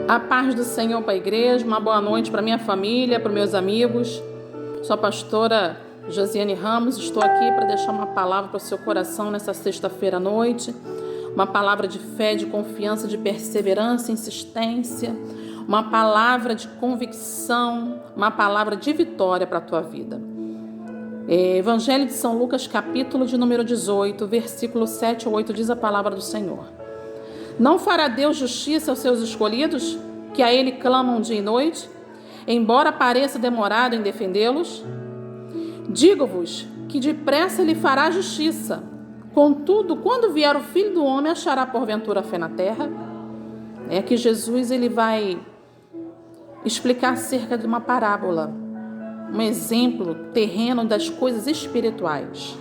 A paz do Senhor para a igreja, uma boa noite para minha família, para meus amigos. Sou a pastora Josiane Ramos, estou aqui para deixar uma palavra para o seu coração nessa sexta-feira à noite. Uma palavra de fé, de confiança, de perseverança, insistência. Uma palavra de convicção, uma palavra de vitória para a tua vida. Evangelho de São Lucas, capítulo de número 18, versículo 7 ou 8, diz a palavra do Senhor. Não fará Deus justiça aos seus escolhidos, que a Ele clamam dia e noite, embora pareça demorado em defendê-los? Digo-vos que depressa Ele fará justiça. Contudo, quando vier o Filho do Homem, achará porventura fé na terra? É que Jesus ele vai explicar acerca de uma parábola, um exemplo terreno das coisas espirituais.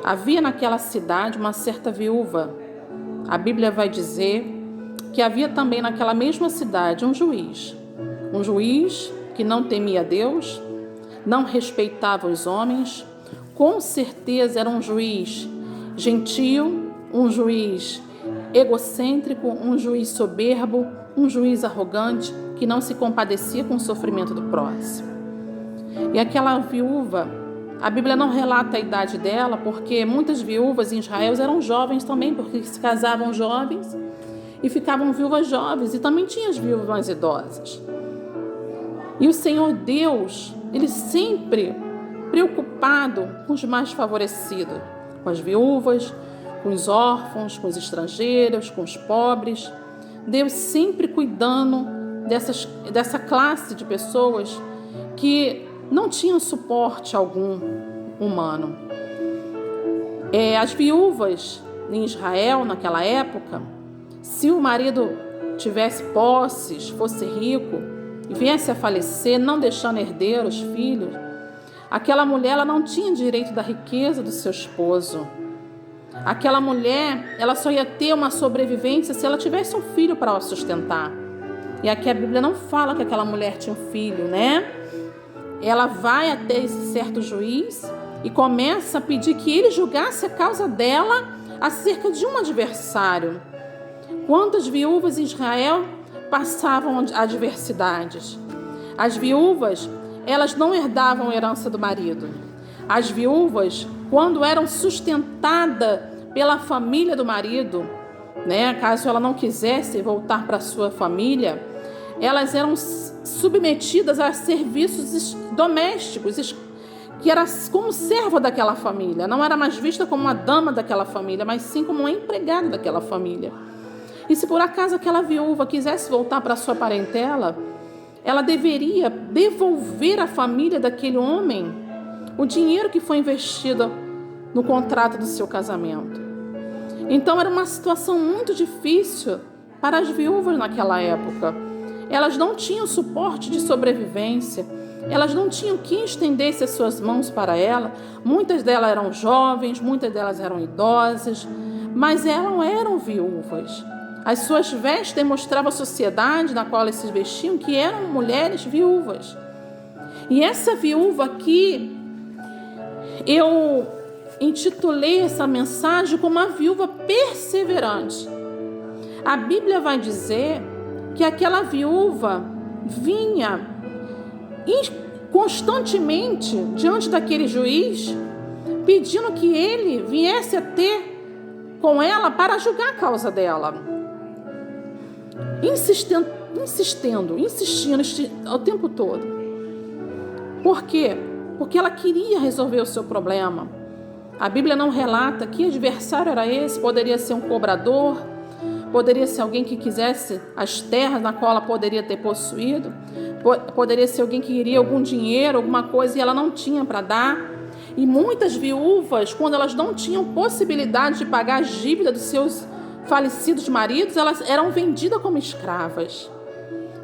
Havia naquela cidade uma certa viúva. A Bíblia vai dizer que havia também naquela mesma cidade um juiz que não temia Deus, não respeitava os homens, com certeza era um juiz gentil, um juiz egocêntrico, um juiz soberbo, um juiz arrogante, que não se compadecia com o sofrimento do próximo. E aquela viúva, a Bíblia não relata a idade dela, porque muitas viúvas em Israel eram jovens também, porque se casavam jovens e ficavam viúvas jovens, e também tinha as viúvas mais idosas. E o Senhor Deus, Ele sempre preocupado com os mais favorecidos, com as viúvas, com os órfãos, com os estrangeiros, com os pobres. Deus sempre cuidando dessa classe de pessoas que não tinham suporte algum humano. As viúvas em Israel, naquela época, se o marido tivesse posses, fosse rico e viesse a falecer, não deixando herdeiros, filhos, aquela mulher ela não tinha direito da riqueza do seu esposo. Aquela mulher ela só ia ter uma sobrevivência se ela tivesse um filho para sustentar. E aqui a Bíblia não fala que aquela mulher tinha um filho, né? Ela vai até esse certo juiz e começa a pedir que ele julgasse a causa dela acerca de um adversário. Quantas viúvas em Israel passavam adversidades? As viúvas, elas não herdavam a herança do marido. As viúvas, quando eram sustentadas pela família do marido, né, caso ela não quisesse voltar para a sua família, elas eram submetidas a serviços domésticos, que era como serva daquela família. Não era mais vista como uma dama daquela família, mas sim como uma empregada daquela família. E se por acaso aquela viúva quisesse voltar para a sua parentela, ela deveria devolver à família daquele homem o dinheiro que foi investido no contrato do seu casamento. Então era uma situação muito difícil para as viúvas naquela época. Elas não tinham suporte de sobrevivência, elas não tinham quem estendesse as suas mãos para ela. Muitas delas eram jovens, muitas delas eram idosas, mas elas eram viúvas. As suas vestes demonstravam à sociedade na qual elas se vestiam que eram mulheres viúvas. E essa viúva aqui, eu intitulei essa mensagem como uma viúva perseverante. A Bíblia vai dizer que aquela viúva vinha constantemente diante daquele juiz, pedindo que ele viesse a ter com ela para julgar a causa dela. Insistindo o tempo todo. Por quê? Porque ela queria resolver o seu problema. A Bíblia não relata que adversário era esse. Poderia ser um cobrador, poderia ser alguém que quisesse as terras na qual ela poderia ter possuído, poderia ser alguém que queria algum dinheiro, alguma coisa, e ela não tinha para dar. E muitas viúvas, quando elas não tinham possibilidade de pagar as dívidas dos seus falecidos maridos, elas eram vendidas como escravas.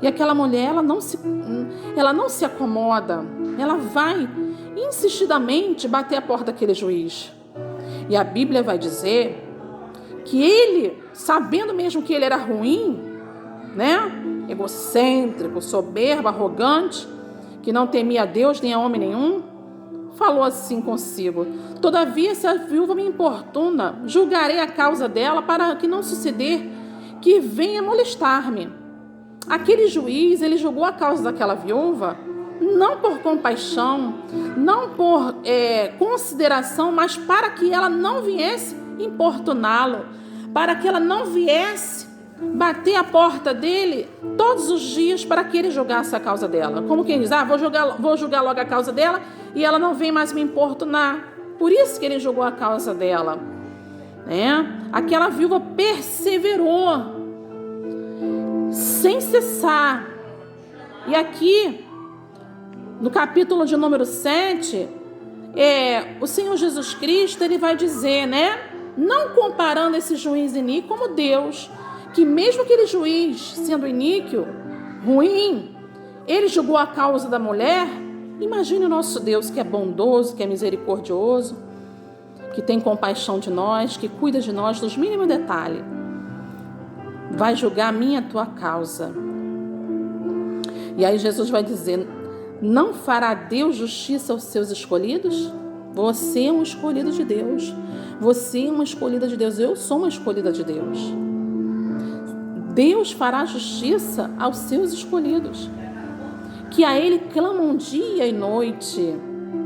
E aquela mulher, ela não se acomoda, ela vai insistidamente bater a porta daquele juiz. E a Bíblia vai dizer que ele, sabendo mesmo que ele era ruim, né, egocêntrico, soberbo, arrogante, que não temia a Deus nem a homem nenhum, falou assim consigo: todavia, se a viúva me importuna, julgarei a causa dela, para que não suceder que venha molestar-me. aquele juiz, ele julgou a causa daquela viúva não por compaixão, não por consideração, mas para que ela não viesse importuná-lo, para que ela não viesse bater a porta dele todos os dias para que ele julgasse a causa dela. Como quem diz, vou julgar logo a causa dela e ela não vem mais me importunar. Por isso que ele julgou a causa dela. Aquela viúva perseverou sem cessar. E aqui, no capítulo de número 7, o Senhor Jesus Cristo, ele vai dizer, não comparando esse juiz iníquo como Deus, que mesmo aquele juiz sendo iníquo, ruim, ele julgou a causa da mulher. Imagine o nosso Deus, que é bondoso, que é misericordioso, que tem compaixão de nós, que cuida de nós nos mínimos detalhes. Vai julgar a minha e a tua causa. E aí Jesus vai dizer, não fará Deus justiça aos seus escolhidos? Você é um escolhido de Deus. Você é uma escolhida de Deus. Eu sou uma escolhida de Deus. Deus fará justiça aos seus escolhidos, que a Ele clamam dia e noite.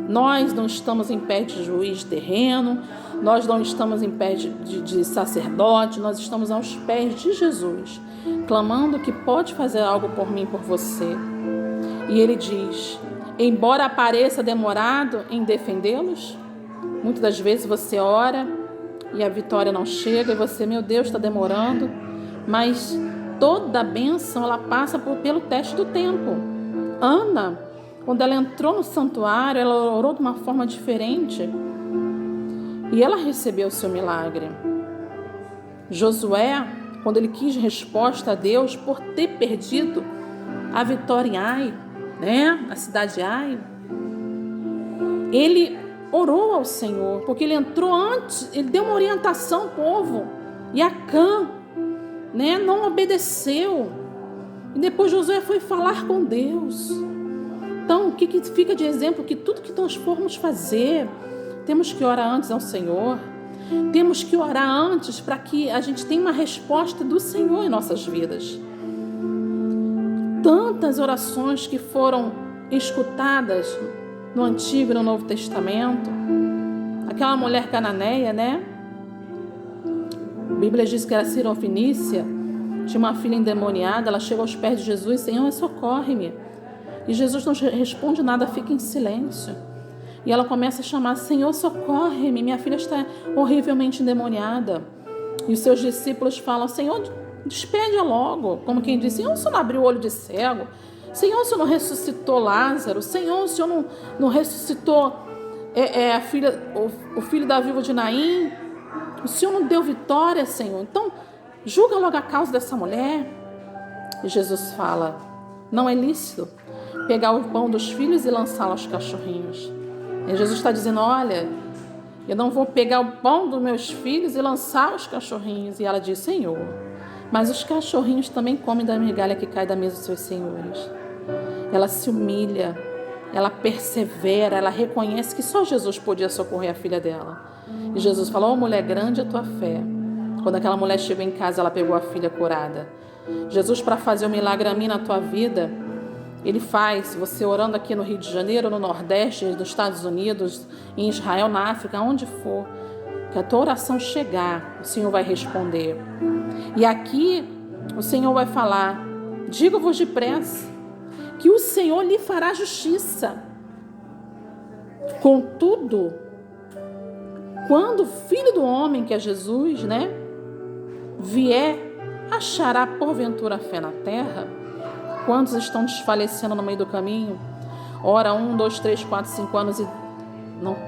Nós não estamos em pé de juiz terreno, nós não estamos em pé de sacerdote, nós estamos aos pés de Jesus, clamando que pode fazer algo por mim e por você. E Ele diz, embora pareça demorado em defendê-los, muitas das vezes você ora e a vitória não chega, e você, meu Deus, está demorando, mas toda a bênção ela passa pelo teste do tempo. Ana, quando ela entrou no santuário, ela orou de uma forma diferente e ela recebeu o seu milagre. Josué, quando ele quis resposta a Deus por ter perdido a vitória em Ai, a cidade de Ai, ele orou ao Senhor, porque ele entrou antes, ele deu uma orientação ao povo, e Acã, não obedeceu, e depois Josué foi falar com Deus. Então, o que fica de exemplo? Que tudo que nós formos fazer, temos que orar antes ao Senhor, temos que orar antes para que a gente tenha uma resposta do Senhor em nossas vidas. Tantas orações que foram escutadas no Antigo e no Novo Testamento. Aquela mulher cananeia, A Bíblia diz que era Sirofenícia, tinha uma filha endemoniada, ela chega aos pés de Jesus, Senhor, socorre-me. E Jesus não responde nada, fica em silêncio. E ela começa a chamar, Senhor, socorre-me, minha filha está horrivelmente endemoniada. E os seus discípulos falam, Senhor, despede-a logo. Como quem diz, Senhor, o Senhor não abriu o olho de cego? Senhor, o Senhor não ressuscitou Lázaro? Senhor, o Senhor não ressuscitou o filho da viúva de Naim? O Senhor não deu vitória, Senhor? Então, julga logo a causa dessa mulher. E Jesus fala, não é lícito pegar o pão dos filhos e lançá-lo aos cachorrinhos. E Jesus está dizendo, olha, eu não vou pegar o pão dos meus filhos e lançar aos cachorrinhos. E ela diz, Senhor, mas os cachorrinhos também comem da migalha que cai da mesa dos seus senhores. Ela se humilha, ela persevera, ela reconhece que só Jesus podia socorrer a filha dela. E Jesus falou, mulher, grande é a tua fé. Quando aquela mulher chegou em casa, ela pegou a filha curada. Jesus, para fazer um milagre a mim na tua vida, Ele faz, você orando aqui no Rio de Janeiro, no Nordeste, nos Estados Unidos, em Israel, na África, onde for, que a tua oração chegar, o Senhor vai responder. E aqui o Senhor vai falar, digo-vos depressa, que o Senhor lhe fará justiça. Contudo, quando o Filho do Homem, que é Jesus, vier, achará porventura fé na terra? Quantos estão desfalecendo no meio do caminho? Ora, 1, 2, 3, 4, 5 anos e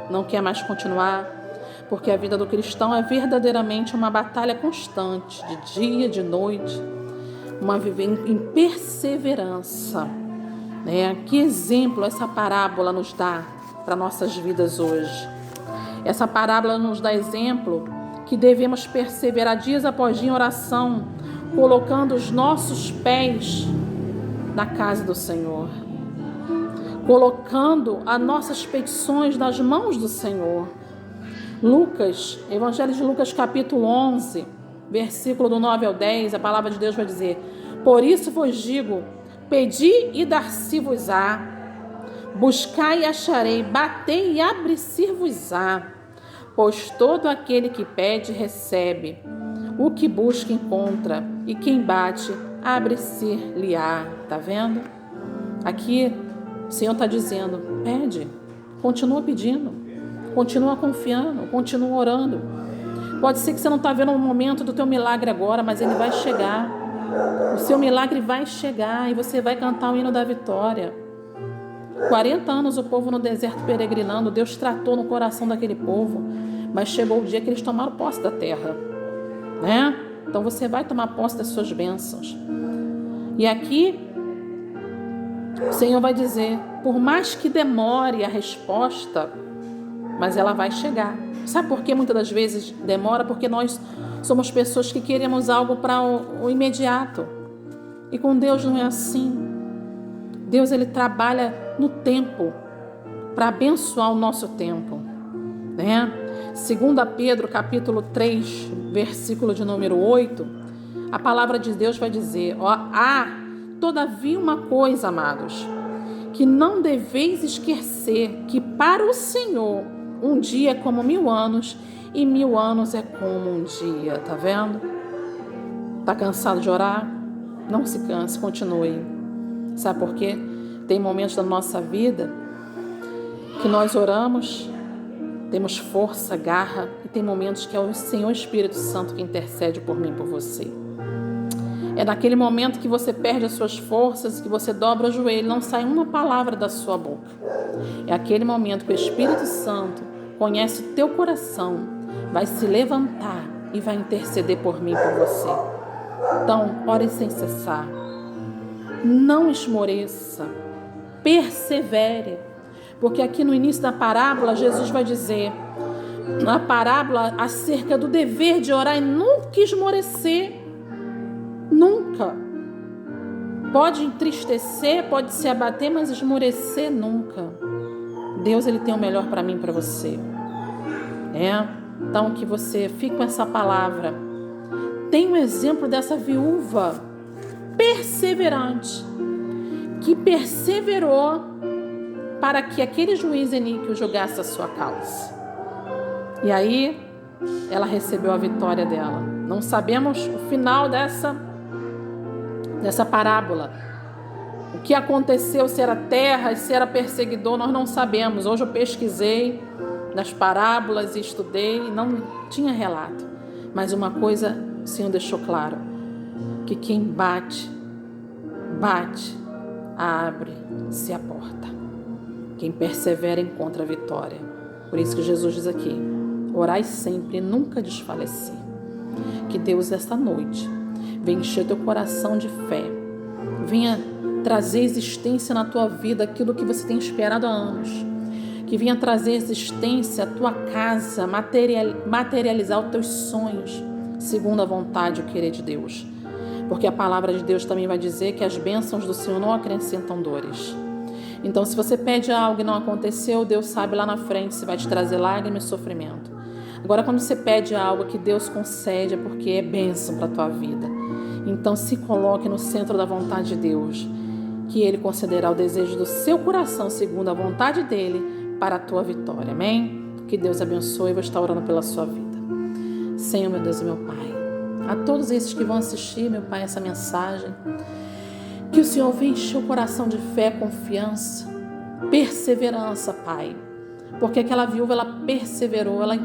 não quer mais continuar. Porque a vida do cristão é verdadeiramente uma batalha constante, de dia, de noite, uma vivência em perseverança. Que exemplo essa parábola nos dá para nossas vidas hoje? Essa parábola nos dá exemplo que devemos perseverar dias após dia em oração, colocando os nossos pés na casa do Senhor, colocando as nossas petições nas mãos do Senhor. Lucas, Evangelho de Lucas capítulo 11, versículo do 9 ao 10, a palavra de Deus vai dizer, Por isso vos digo, pedi e dar-se-vos-á, buscai e acharei, batei e abrir-se-vos-á. Pois todo aquele que pede, recebe, o que busca, encontra, e quem bate, abre-se-lhe-á. Tá vendo? Aqui o Senhor está dizendo, pede, continua pedindo, continua confiando, continua orando. Pode ser que você não está vendo o momento do teu milagre agora, mas ele vai chegar. O seu milagre vai chegar e você vai cantar o hino da vitória. 40 anos o povo no deserto peregrinando, Deus tratou no coração daquele povo, mas chegou o dia que eles tomaram posse da terra, né? Então você vai tomar posse das suas bênçãos. E aqui o Senhor vai dizer, por mais que demore a resposta, mas ela vai chegar. Sabe por que muitas das vezes demora? Porque nós somos pessoas que queremos algo para o imediato. E com Deus não é assim. Deus, ele trabalha no tempo, para abençoar o nosso tempo, né? 2 Pedro, capítulo 3, versículo de número 8, a palavra de Deus vai dizer, todavia uma coisa, amados, que não deveis esquecer, que para o Senhor um dia é como 1000 anos, e 1000 anos é como um dia. Tá vendo? Tá cansado de orar? Não se canse, continue. Sabe por quê? Tem momentos da nossa vida que nós oramos, temos força, garra, e tem momentos que é o Senhor Espírito Santo que intercede por mim e por você. É naquele momento que você perde as suas forças, que você dobra o joelho, não sai uma palavra da sua boca. É aquele momento que o Espírito Santo conhece o teu coração, vai se levantar e vai interceder por mim e por você. Então, ore sem cessar. Não esmoreça. Persevere. Porque aqui no início da parábola, Jesus vai dizer, na parábola acerca do dever de orar e nunca esmorecer. Nunca. Pode entristecer, pode se abater, mas esmorecer nunca. Deus, ele tem o melhor para mim e para você. Então, que você fique com essa palavra. Tem um exemplo dessa viúva perseverante, que perseverou para que aquele juiz iníquo julgasse a sua causa. E aí, ela recebeu a vitória dela. Não sabemos o final dessa parábola. O que aconteceu, se era terra, se era perseguidor, nós não sabemos. Hoje eu pesquisei nas parábolas e estudei, não tinha relato. Mas uma coisa o Senhor deixou claro, que quem bate, abre-se a porta. Quem persevera encontra a vitória. Por isso que Jesus diz aqui, orai sempre e nunca desfalecer. Que Deus, esta noite, venha encher teu coração de fé, venha trazer existência na tua vida aquilo que você tem esperado há anos, que venha trazer existência à tua casa, materializar os teus sonhos, segundo a vontade e o querer de Deus. Porque a palavra de Deus também vai dizer que as bênçãos do Senhor não acrescentam dores. Então, se você pede algo e não aconteceu, Deus sabe lá na frente se vai te trazer lágrimas e sofrimento. Agora, quando você pede algo que Deus concede, é porque é bênção para a tua vida. Então, se coloque no centro da vontade de Deus, que Ele concederá o desejo do seu coração, segundo a vontade dEle, para a tua vitória. Amém? Que Deus abençoe. Eu vou estar orando pela sua vida. Senhor, meu Deus e meu Pai, a todos esses que vão assistir, meu Pai, essa mensagem, que o Senhor venha encher o coração de fé, confiança, perseverança, Pai. Porque aquela viúva, ela perseverou, ela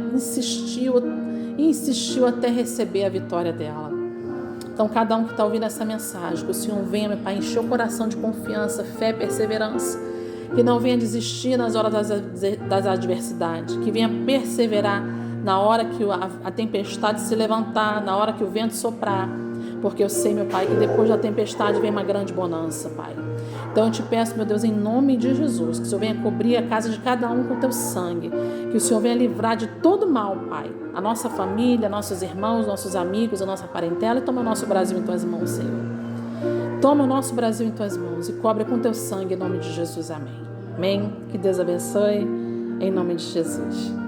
insistiu até receber a vitória dela. Então, cada um que está ouvindo essa mensagem, que o Senhor venha, meu Pai, encher o coração de confiança, fé, perseverança, que não venha desistir nas horas das adversidades, que venha perseverar na hora que a tempestade se levantar, na hora que o vento soprar, porque eu sei, meu Pai, que depois da tempestade vem uma grande bonança, Pai. Então eu te peço, meu Deus, em nome de Jesus, que o Senhor venha cobrir a casa de cada um com o teu sangue, que o Senhor venha livrar de todo mal, Pai, a nossa família, nossos irmãos, nossos amigos, a nossa parentela, e toma o nosso Brasil em tuas mãos, Senhor. Toma o nosso Brasil em tuas mãos e cobre com teu sangue, em nome de Jesus, amém. Amém. Que Deus abençoe, em nome de Jesus.